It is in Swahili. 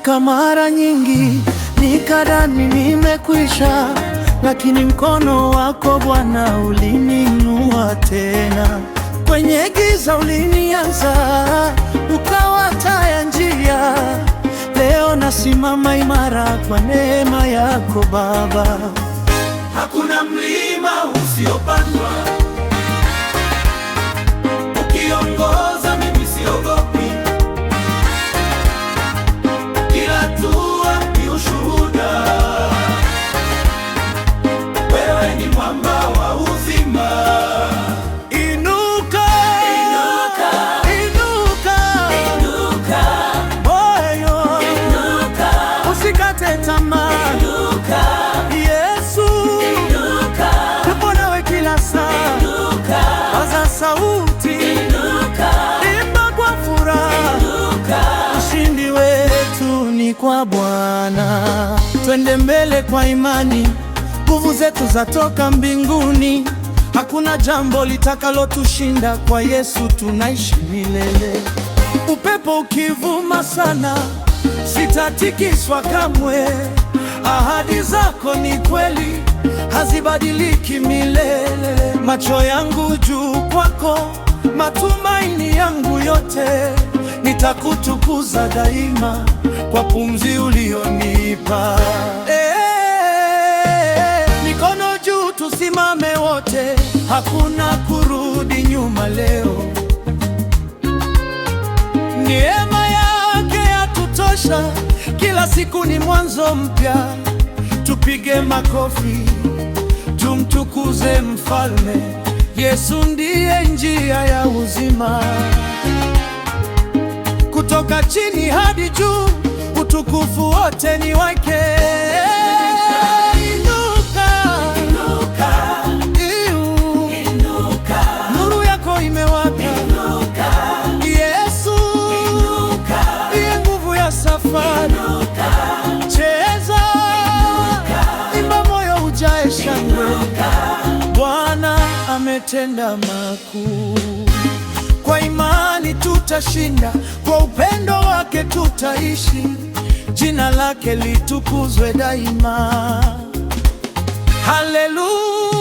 Nimefika mara nyingi nikadhani nimekwisha, lakini mkono wako Bwana ulininua tena. Kwenye giza ulinianza, ukawa taa ya njia. Leo nasimama imara kwa neema yako Baba. Hakuna mlima usiopandwa, ukiongoza mimi siogopi. Kila hatua ni ushuhuda, wewe ni mwamba wa uzima. Inuka, Inuka, inuka, inuka, moyo, inuka, usikate tamaa. inuka, Yesu inuka, yupo nawe kila saa. inuka, Paza sauti, inuka, imba kwa furaha. inuka. Ushindi wetu ni kwa Bwana. Twende mbele kwa imani, nguvu zetu zatoka mbinguni. Hakuna jambo litakalotushinda, kwa Yesu tunaishi milele. Upepo ukivuma sana, sitatikiswa kamwe. Ahadi zako ni kweli, hazibadiliki milele. Macho yangu juu kwako, matumaini yangu yote. Nitakutukuza daima kwa pumzi ulionipa. Mikono juu, tusimame wote, hakuna kurudi nyuma leo. Neema yake yatutosha, kila siku ni mwanzo mpya. Tupige makofi, tumtukuze Mfalme. Yesu ndiye njia ya uzima. Kutoka chini hadi juu, utukufu wote ni wake. Inuka, Inuka, inuka, nuru yako imewaka. inuka, Yesu ndiye nguvu ya safari. Cheza, imba, moyo ujae shangwe. Bwana ametenda makuu. Kwa imani tutashinda, kwa upendo wake tutaishi. Jina lake litukuzwe daima. Haleluya.